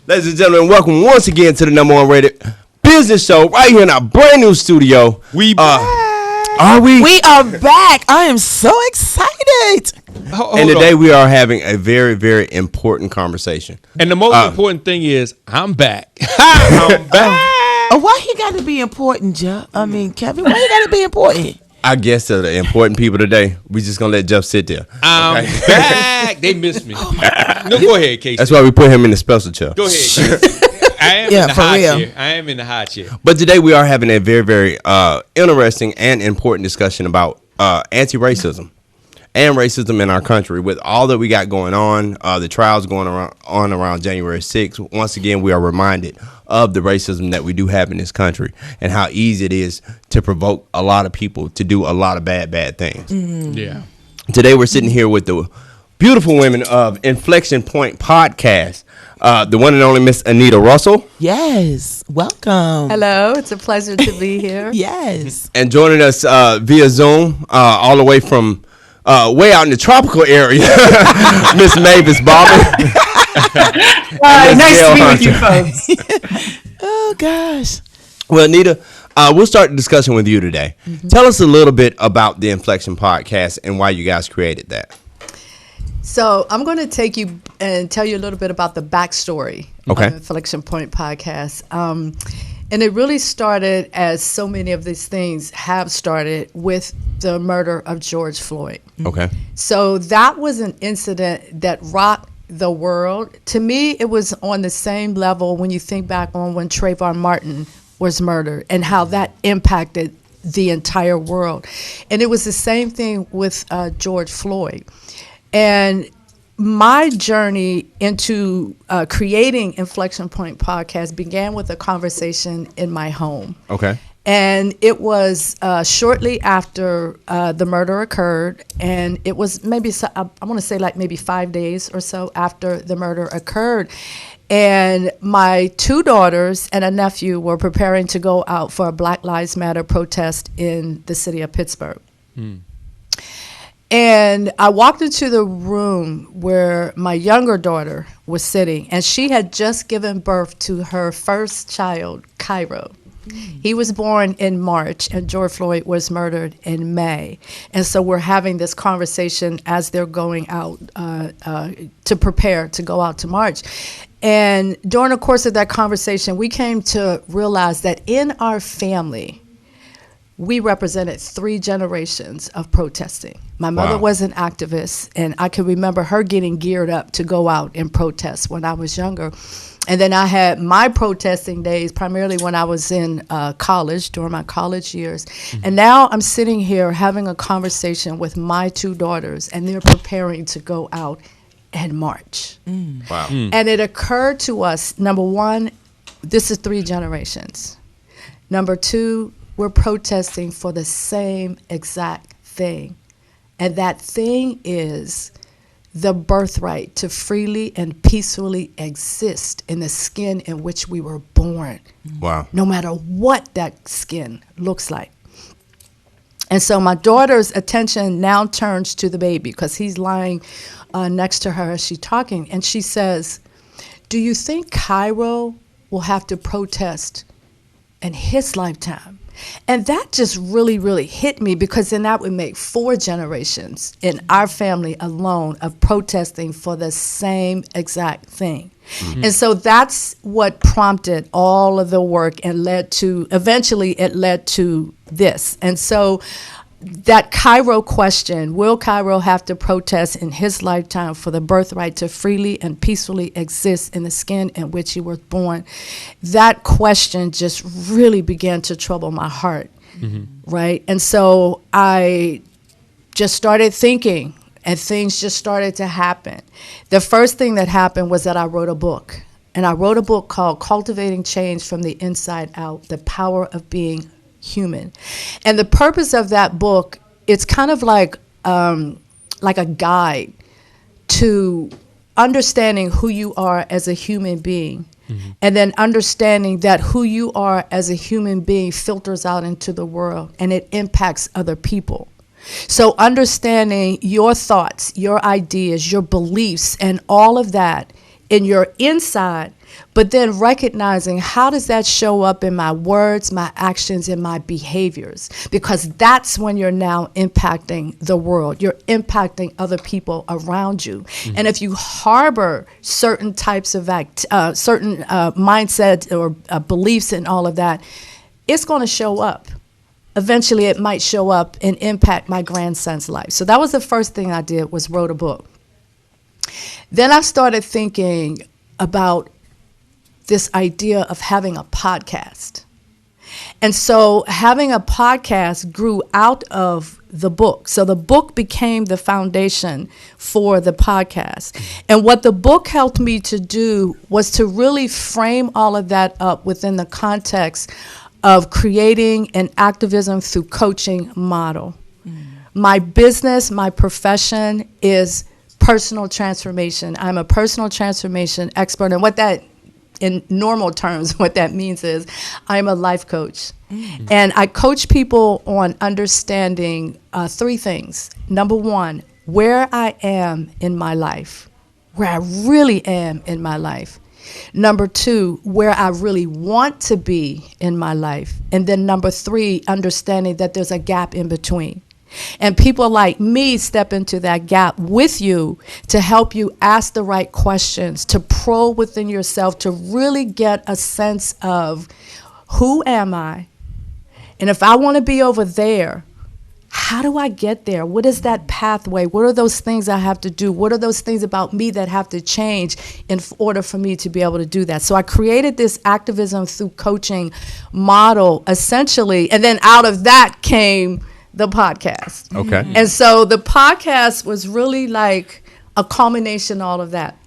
Ladies and gentlemen, welcome once again to the number one rated business show right here in our brand new studio. We back. Are we? We are back. I am so excited. And today we are having a very, very important conversation. And the most important thing is, I'm back. I'm back. Oh, why he got to be important, Jeff? I mean, Kevin, why he got to be important? I guess to the important people today, we just gonna let Jeff sit there. I'm back. They missed me. No, go ahead, Casey. That's why we put him in the special chair. Go ahead, Casey. I am in the hot chair. I am in the hot chair. But today we are having a very, very interesting and important discussion about anti-racism and racism in our country. With all that we got going on, the trials going on around January 6th, once again we are reminded of the racism that we do have in this country and how easy it is to provoke a lot of people to do a lot of bad things. Mm. Yeah. Today we're sitting here with the beautiful women of Inflection Point Podcast, the one and only Miss Anita Russell. Yes. Welcome. Hello. It's a pleasure to be here. Yes. And joining us via Zoom, all the way from way out in the tropical area, Miss Mavis Barber. Nice to be with you folks. Oh, gosh. Well, Anita, we'll start the discussion with you today. Mm-hmm. Tell us a little bit about the Inflection Podcast and why you guys created that. So I'm going to take you and tell you a little bit about the backstory of Inflection Point Podcast. And it really started, as so many of these things have started, with the murder of George Floyd. Okay. So that was an incident that rocked the world. To me, it was on the same level when you think back on when Trayvon Martin was murdered and how that impacted the entire world. And it was the same thing with George Floyd. And my journey into creating Inflection Point Podcast began with a conversation in my home. Okay. And it was shortly after the murder occurred, and it was maybe, I want to say like maybe 5 days or so after the murder occurred. And my two daughters and a nephew were preparing to go out for a Black Lives Matter protest in the city of Pittsburgh. Mm. And I walked into the room where my younger daughter was sitting, and she had just given birth to her first child, Cairo. He was born in March, and George Floyd was murdered in May. And so we're having this conversation as they're going out to prepare to go out to march. And during the course of that conversation, we came to realize that in our family, we represented 3 generations of protesting. My mother was an activist, and I can remember her getting geared up to go out and protest when I was younger. And then I had my protesting days primarily when I was in college, during my college years. Mm-hmm. And now I'm sitting here having a conversation with my 2 daughters, and they're preparing to go out and march. Mm. Wow. Mm. And it occurred to us, number one, this is 3 generations. Number 2, we're protesting for the same exact thing. And that thing is the birthright to freely and peacefully exist in the skin in which we were born. Wow. No matter what that skin looks like. And so my daughter's attention now turns to the baby because he's lying next to her as she's talking. And she says, do you think Cairo will have to protest in his lifetime? And that just really, really hit me, because then that would make 4 generations in our family alone of protesting for the same exact thing. Mm-hmm. And so that's what prompted all of the work and eventually it led to this. And so that Cairo question, will Cairo have to protest in his lifetime for the birthright to freely and peacefully exist in the skin in which he was born? That question just really began to trouble my heart, right? And so I just started thinking, and things just started to happen. The first thing that happened was that I wrote a book. And I wrote a book called Cultivating Change from the Inside Out, The Power of Being Human. And the purpose of that book, it's kind of like a guide to understanding who you are as a human being, and then understanding that who you are as a human being filters out into the world and it impacts other people. So understanding your thoughts, your ideas, your beliefs, and all of that in your inside but then recognizing how does that show up in my words, my actions, and my behaviors? Because that's when you're now impacting the world. You're impacting other people around you. Mm-hmm. And if you harbor certain types of certain mindsets or beliefs and all of that, it's going to show up. Eventually, it might show up and impact my grandson's life. So that was the first thing I did, was wrote a book. Then I started thinking about this idea of having a podcast. And so having a podcast grew out of the book. So the book became the foundation for the podcast. And what the book helped me to do was to really frame all of that up within the context of creating an activism through coaching model. My business, my profession is personal transformation. I'm a personal transformation expert. And what that, in normal terms, what that means is I'm a life coach. And I coach people on understanding three things. Number one, where I am in my life, where I really am in my life. Number two, where I really want to be in my life. And then number three, understanding that there's a gap in between. And people like me step into that gap with you to help you ask the right questions, to probe within yourself, to really get a sense of who am I? And if I want to be over there, how do I get there? What is that pathway? What are those things I have to do? What are those things about me that have to change in order for me to be able to do that? So I created this activism through coaching model, essentially, and then out of that came the podcast. Okay. And so the podcast was really like a culmination of all of that.